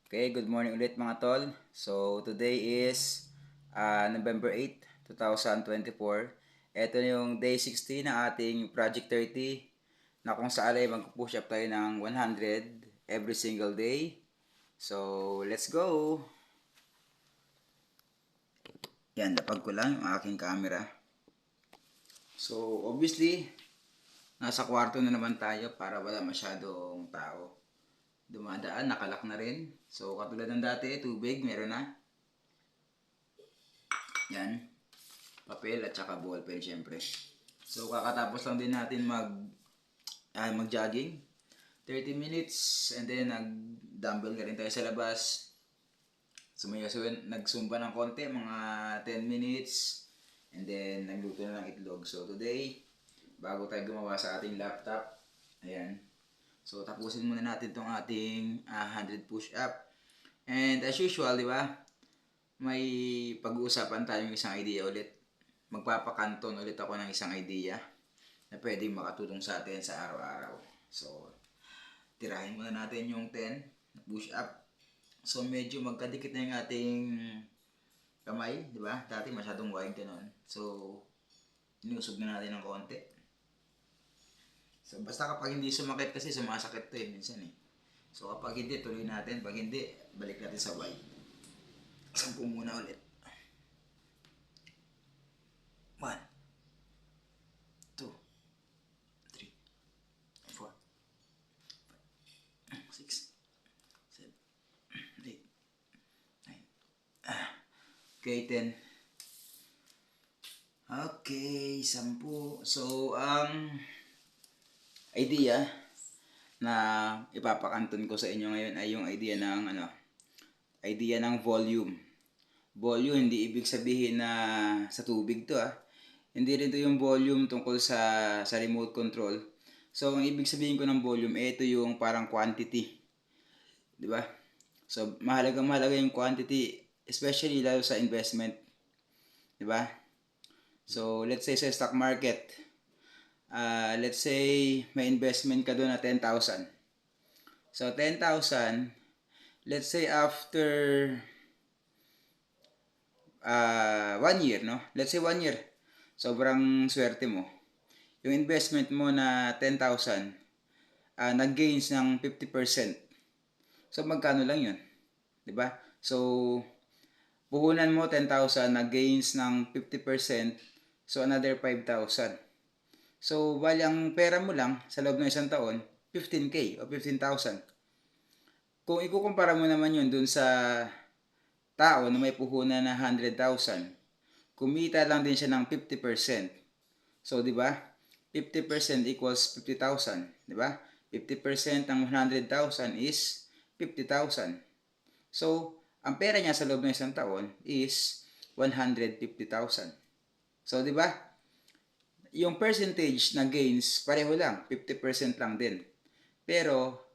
Okay, good morning ulit mga tol. So, today is November 8, 2024. Ito yung day 60 ng ating Project 30 na kung saan ay mag-push up tayo ng 100 every single day. So, let's go! Yan, napag ko lang yung aking camera. So, obviously, nasa kwarto na naman tayo para wala masyadong tao. Dumadaan, nakalak na rin. So, katulad ng dati, tubig, meron na. Yan. Papel at saka ballpen syempre. So kakatapos lang din natin mag-jogging. 30 minutes and then nag-dumbbell na rin tayo sa labas. Nagsumba ng konti, mga 10 minutes. And then nagluto na ng itlog. So today, bago tayo gumawa sa ating laptop, ayan. So tapusin muna natin tong ating 100 push-up. And as usual, di ba? May pag-uusapan tayong isang idea ulit. Magpapakanton ulit ako ng isang idea na pwedeng makatulong sa atin sa araw-araw. So, tirahin muna natin yung 10 na push-up. So, medyo magkadikit na yung ating kamay, di ba? Dati masyadong wide ganun. So, inusog na natin ng konti. So, basta kapag hindi sumakit kasi sumasakit to minsan eh. So, kapag hindi, tuloy natin. Pag hindi, balik natin sa wide. 10 muna ulit. 1, 2, 3, 4, 5, 6, 7, 8, 9. Okay, 10. Okay, 10. So, ang idea na ipapakanton ko sa inyo ngayon ay yung idea ng volume. Volume, hindi ibig sabihin na sa tubig to Hindi rin to yung volume tungkol sa remote control. So, ang ibig sabihin ko ng volume, ito yung parang quantity. Di ba? So, mahalaga yung quantity, especially lalo sa investment. Di ba? So, let's say sa stock market, let's say may investment ka doon na 10,000. So, 10,000, let's say after 1 year, no? Let's say 1 year, sobrang swerte mo. Yung investment mo na 10,000, nag-gains ng 50%. So, magkano lang yun? Diba? So, puhunan mo 10,000, nag-gains ng 50%, so another 5,000. So, bali ang pera mo lang sa loob ng isang taon, 15K o 15,000. Kung ikukumpara mo naman yun dun sa tao na may puhunan na 100,000, kumita lang din siya ng 50%. So, di ba? 50% equals 50,000, di ba? 50% ng 100,000 is 50,000. So, ang pera niya sa loob ng isang taon is 150,000. So, di ba? Yung percentage na gains, pareho lang, 50% lang din. Pero,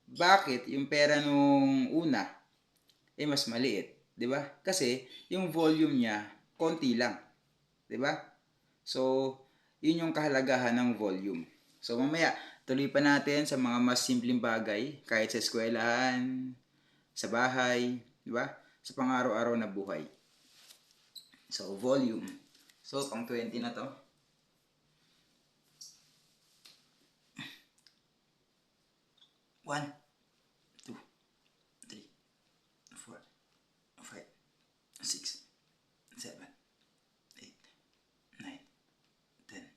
bakit yung pera nung una mas maliit? Di ba? Kasi, yung volume niya, konti lang. Di ba? So, yun yung kahalagahan ng volume. So, mamaya, tuloy pa natin sa mga mas simpleng bagay, kahit sa eskwelahan, sa bahay, di ba? Sa pang-araw-araw na buhay. So, volume. So, pang 20 na to. One, 2, 3, 4, 5, 6, 7, 8, 9, 10.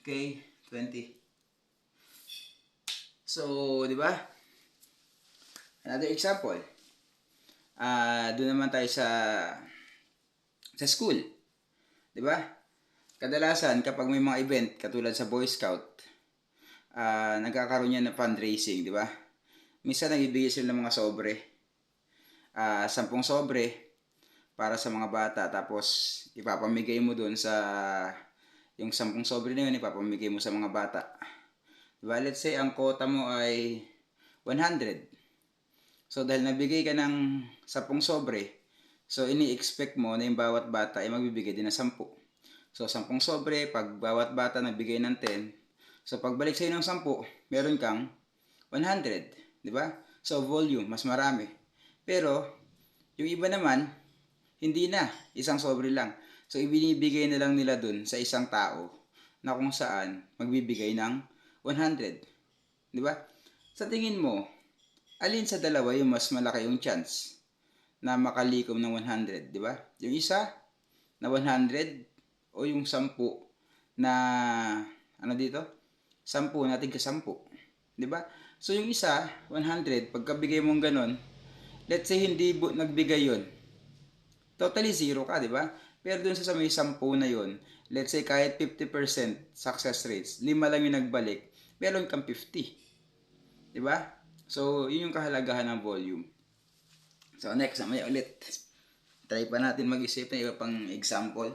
Okay, 20. So, di ba? Another example. Doon naman tayo sa school. Di ba? Kadalasan, kapag may mga event, katulad sa Boy Scout, nagkakaroon yan ng fundraising, di ba? Minsan nagbibigay sila ng mga sobre. 10 sobre para sa mga bata. Tapos, ipapamigay mo doon yung 10 sobre na yun, ipapamigay mo sa mga bata. Diba? Let's say, ang quota mo ay 100. So, dahil nabigay ka ng 10 sobre, so, ini-expect mo na yung bawat bata ay magbibigay din ng 10. So, 10 sobre, pag bawat bata nagbigay ng 10, so, pagbalik sa'yo ng 10, meron kang 100. 'di ba? So volume mas marami. Pero yung iba naman hindi na, isang sobre lang. So ibinibigay na lang nila dun sa isang tao na kung saan magbibigay ng 100, 'di ba? Sa tingin mo, alin sa dalawa yung mas malaki yung chance na makalikom ng 100, 'di ba? Yung isa na 100 o yung 10 na ano dito? 10 na tigka 10, 'di ba? So yung isa, 100, pagkabigay mong ganun, let's say hindi nagbigay 'yon. Totally zero ka, 'di ba? Pero dun sa may 10 na 'yon, let's say kahit 50% success rates, 5 lang yung nagbalik, meron kang 50, 'di ba? So, yun yung kahalagahan ng volume. So, next, mamaya ulit. Try pa natin mag-isip ng iba pang example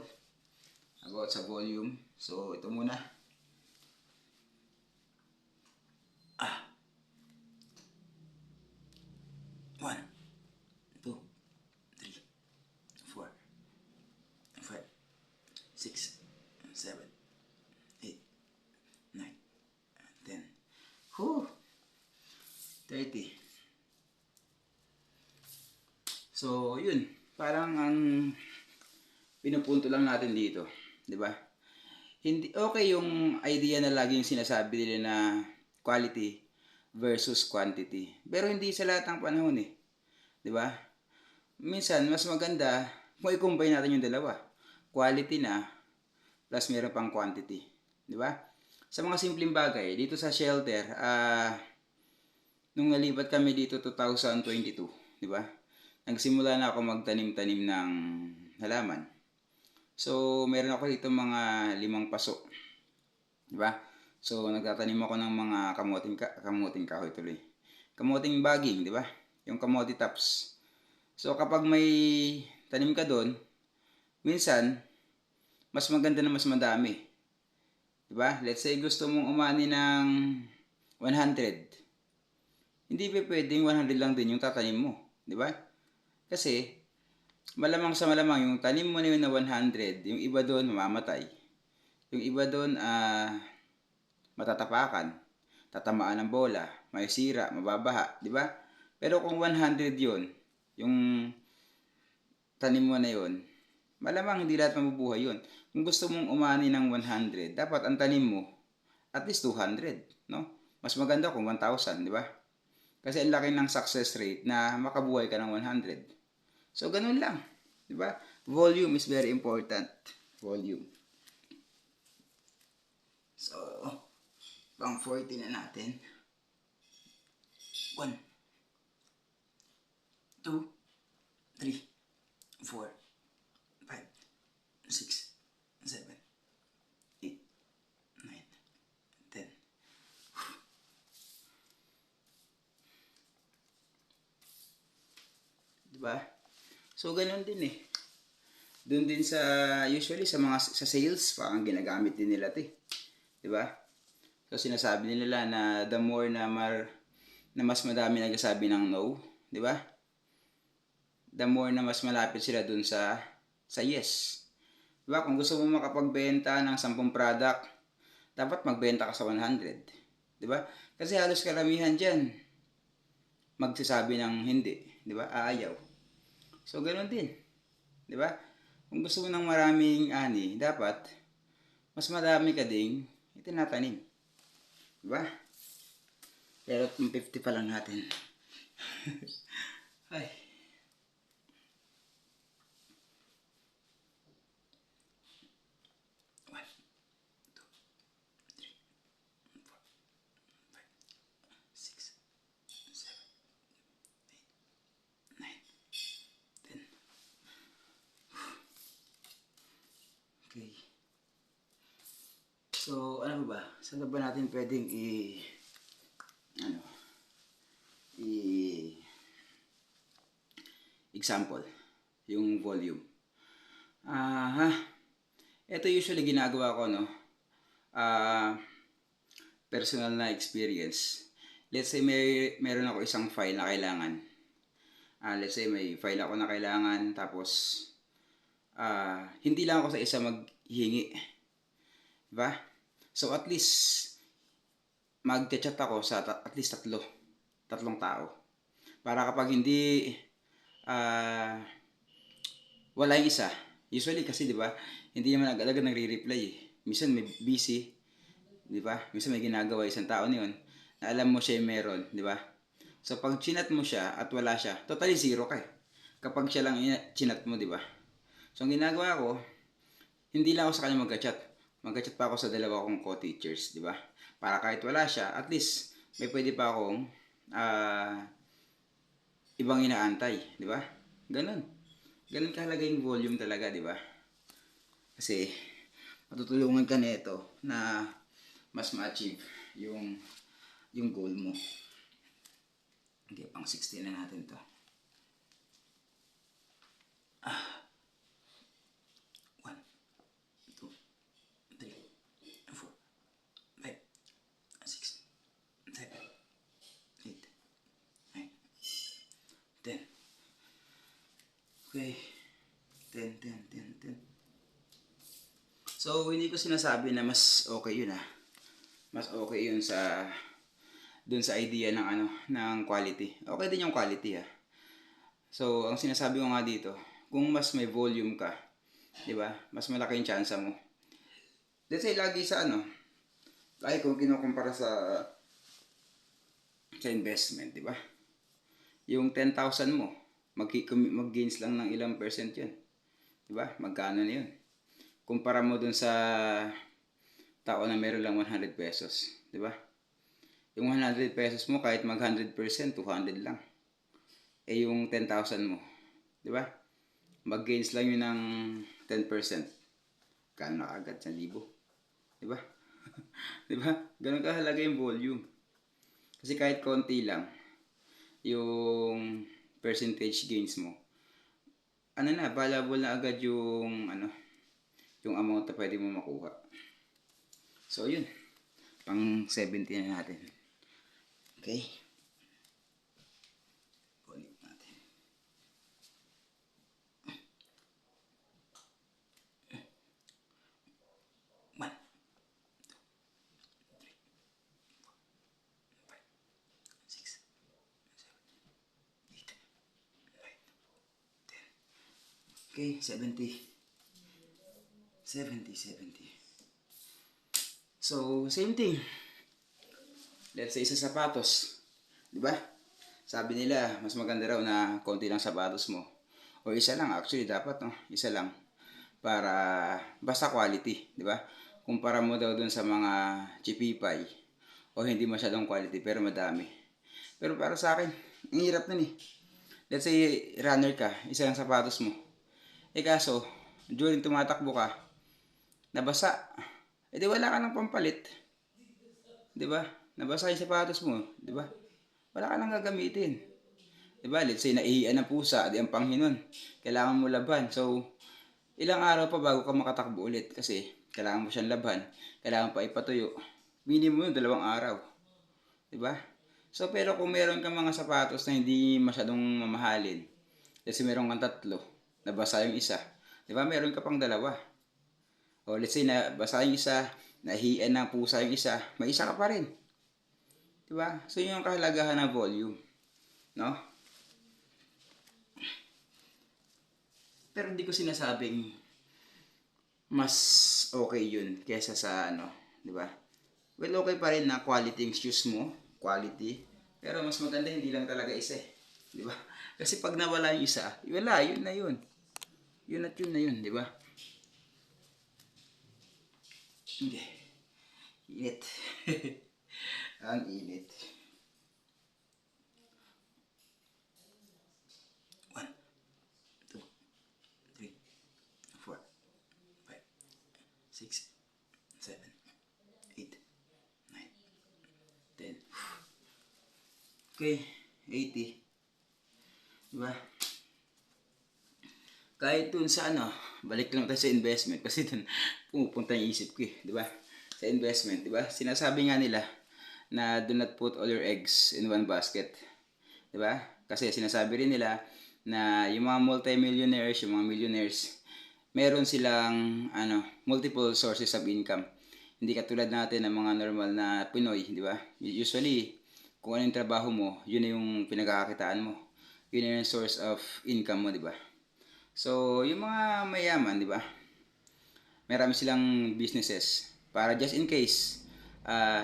about sa volume. So, ito muna. Ah. 1, 2, 3, 4, 5, 6, 7, 8, 9, 10. Whew! 30. So, yun. Parang ang pinupunto lang natin dito, 'di ba? Hindi okay yung idea na laging sinasabi nila na quality versus quantity. Pero hindi sa lahat ng panahon eh, 'di ba? Minsan mas maganda kung i-combine natin yung dalawa. Quality na plus meron pang quantity, 'di ba? Sa mga simpleng bagay, dito sa shelter, nung nalipat kami dito 2022, 'di ba? Nagsimula na ako magtanim-tanim ng halaman. So, meron ako dito mga 5 paso. 'Di ba? So, nagtatanim ako ng mga kamuting kahoy tuloy. Kamuting baging, 'di ba? Yung kamote tops. So, kapag may tanim ka doon, minsan mas maganda na mas madami. 'Di ba? Let's say gusto mong umani ng 100. Hindi pa pwedeng 100 lang din yung tatanim mo, 'di ba? Kasi malamang sa malamang yung tanim mo na yun na 100, yung iba doon mamamatay. Yung iba doon matatapakan, tatamaan ng bola, may sira, mababaha, di ba? Pero kung 100 yon, yung tanim mo na yon, malamang hindi lahat mabubuhay yon. Kung gusto mong umani ng 100, dapat ang tanim mo at least 200, no? Mas maganda kung 1,000, di ba? Kasi ang laki ng success rate na makabuhay ka ng 100. So, ganun lang. Di ba? Volume is very important. Volume. So, pang 40 na natin. 1, 2, 3, 4, 5, 6, 7, 8, 9, 10. Diba? So, ganun din eh. Doon din sa, usually sa mga sa sales, parang ginagamit din nila 'to eh. 'Di ba? So sinasabi nila na the more na mas madami nagsasabi ng no, 'di ba? The more na mas malapit sila doon sa yes. 'Di ba? Kung gusto mo makapagbenta ng 10 product, dapat magbenta ka sa 100. 'Di ba? Kasi halos karamihan diyan magsasabi ng hindi, 'di ba? Aayaw. So ganoon din, 'di ba? Kung gusto mo ng maraming ani, dapat mas marami ka ding itinatanim. Diba? Pero 50 pa lang natin. Ay. Okay. So, ano ba? Saan ba natin pwedeng example, yung volume. Ito usually ginagawa ko, no? Personal na experience. Let's say meron ako isang file na kailangan. Let's say may file ako na kailangan, tapos hindi lang ako sa isa maghingi. Diba? So at least mag-chat ako sa at least 3. tatlong tao. Para kapag hindi ah, wala yung isa, usually kasi 'di ba, hindi naman agad-agad nagre-reply eh. Minsan may busy, 'di ba? Minsan may ginagawa isang tao na 'yon na alam mo siya yung meron, 'di ba? So pag chinat mo siya at wala siya, totally zero ka eh. Kapag siya lang chinat mo, 'di ba? So ang ginagawa ko, hindi lang ako sa kanya magka-chat. Magka-chat pa ako sa dalawa kong co-teachers, 'di ba? Para kahit wala siya, at least may pwede pa akong ibang inaantay, 'di ba? Ganun. Ganun kahalaga yung volume talaga, 'di ba? Kasi matutulungan ka nito na mas ma-achieve yung goal mo. Okay, pang 16 na natin 'to. 1 2 3 4 5 6 7 8 9 10. Okay. 10, 10, 10, 10. So, hindi ko sinasabi na mas okay yun Mas okay yun dun sa idea ng ng quality. Okay din yung quality So, ang sinasabi ko nga dito, kung mas may volume ka, 'di ba? Mas malaki yung chance mo. Let's say lagi lagi kung kinukumpara sa investment, 'di ba? Yung 10,000 mo, mag-gains lang ng ilang percent 'yun. 'Di ba? Magkano na 'yun? Kumpara mo dun sa tao na meron lang 100 pesos, 'di ba? Yung 100 pesos mo kahit mag 100%, 200 lang. Eh yung 10,000 mo, 'di ba? Mag-gains lang 'yun ng 10%. Kano na agad 1,000, 'di ba? 'Di ba? Ganun kahalaga yung volume. Kasi kahit konti lang yung percentage gains mo, valuable na agad yung amount na pwede mo makuha. So, yun. Pang 70 na natin. Okay? Ulit natin. One, two, three, 4, 5, 6, 7, 8, 9, 10. Okay, 70. 70, 70. So, same thing. Let's say sa sapatos. 'Di ba? Sabi nila, mas maganda raw na konti lang sapatos mo. O isa lang, actually dapat isa lang para basta quality, 'di ba? Kumpara mo daw dun sa mga chipipay o hindi masyadong quality pero madami. Pero para sa akin, ang hirap nun eh. Let's say runner ka, isa lang sapatos mo. Eh kaso, during tumatakbo ka, nabasa. Eh di wala ka ng pampalit. 'Di ba? Nabasa yung sapatos mo, 'di ba? Wala ka nang gagamitin. 'Di ba? Let's say naihian ng pusa, di ang panghinon. Kailangan mo laban. So, ilang araw pa bago ka makatakbo ulit kasi kailangan mo siyang laban. Kailangan pa ipatuyo. Minimum 2 araw. 'Di ba? So, pero kung meron kang mga sapatos na hindi masyadong mamahalin, kasi meron kang 3, nabasa yung isa, 'di ba? Meron ka pang 2. O let's say na basa yung isa, nahihian ng pusa yung isa, may isa ka pa rin. 'Di ba? So yun yung kahalagahan ng volume, no? Pero hindi ko sinasabing mas okay yun kaysa sa 'di ba? Well, okay pa rin na quality yung shoes mo, quality. Pero mas maganda hindi lang talaga isa 'di ba? Kasi pag nawala yung isa, wala, yun na yun. Yun at yun na yun, 'di ba? Hindi. Init. Ang init. 1, 2, 3, 4, 5, 6, 7, 8, 9, 10. Okay, 80. Diba? Kahit dun sa balik lang tayo sa investment kasi dun pumupunta yung isip ko diba? Sa investment, diba? Sinasabi nga nila na do not put all your eggs in one basket. Diba? Kasi sinasabi rin nila na yung mga multi-millionaires, yung mga millionaires, meron silang multiple sources of income. Hindi katulad natin ng mga normal na Pinoy, di ba? Usually, kung ano yung trabaho mo, yun na yung pinagkakakitaan mo. Yun na yung source of income mo, di ba? So, yung mga mayaman, di ba? Marami silang businesses para just in case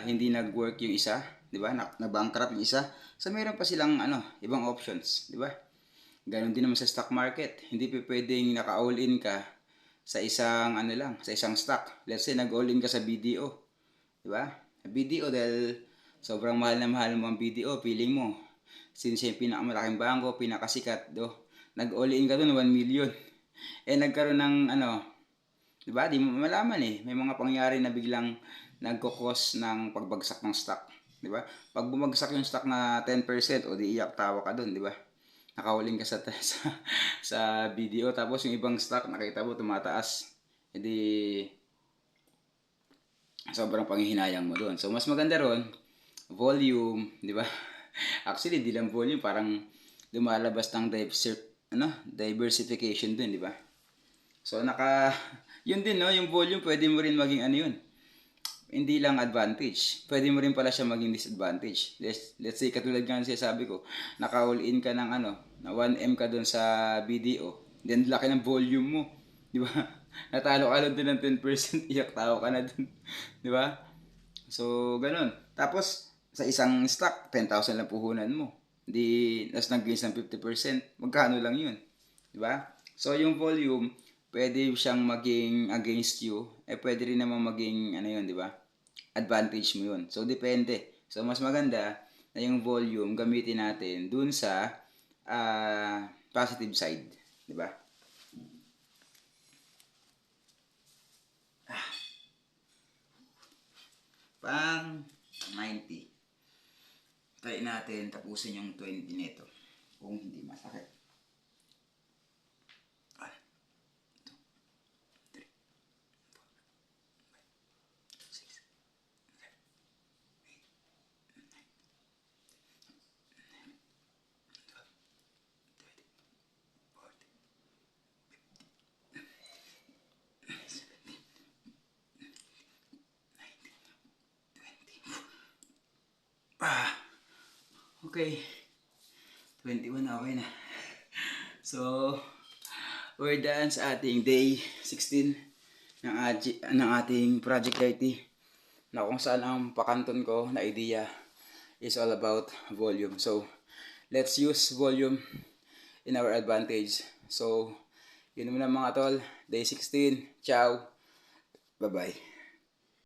hindi nag-work yung isa, di ba? Na-bankrupt yung isa. So, meron pa silang ibang options, di ba? Ganon din naman sa stock market. Hindi pa pwedeng naka-all in ka sa isang sa isang stock. Let's say nag-all in ka sa BDO, di ba? BDO dahil sobrang mahal na mahal mo ang BDO, feeling mo. Since yung pinakamalaking bangko, pinakasikat, nag-all in ka doon 1 million. Nagkaroon ng 'di ba? Di mo malaman eh. May mga pangyayari na biglang nagko-cause ng pagbagsak ng stock, 'di ba? Pag bumagsak yung stock na 10%, o di iyak tawa ka doon, 'di ba? Nakahuling ka sa video, tapos yung ibang stock nakita mo tumataas. Edi sobrang panghihinayang mo doon. So mas maganda ron volume, 'di ba? Actually, di lang volume, parang lumalabas ng diversification din, di ba? So yun din no, yung volume pwede mo rin maging yun. Hindi lang advantage. Pwede mo rin pala siya maging disadvantage. Let's say katulad nga sabi ko, naka-all in ka ng na 1M ka doon sa BDO. Then laki ng volume mo, di ba? Natalo ka lang din ng 10%, iyak tao ka na doon, di ba? So, ganun. Tapos, sa isang stock, 10,000 lang puhunan mo. Di, nas nag-gains ng 50%, magkano lang yun? Di ba? So, yung volume, pwede siyang maging against you. Pwede rin naman maging, yun, di ba? Advantage mo yun. So, depende. So, mas maganda na yung volume gamitin natin dun sa positive side. Di ba? Pang 90. Try natin tapusin yung 20 nito kung hindi masakit. 5, 6, 7, 8, 9, 10, 11, 12, 13, 14, 15. Okay. 21 okay na. So, we're done sa ating day 16 ng ating Project 30, na kung saan ang pakanton ko na idea is all about volume. So, let's use volume in our advantage. So, yun muna mga tol. Day 16. Ciao. Bye-bye.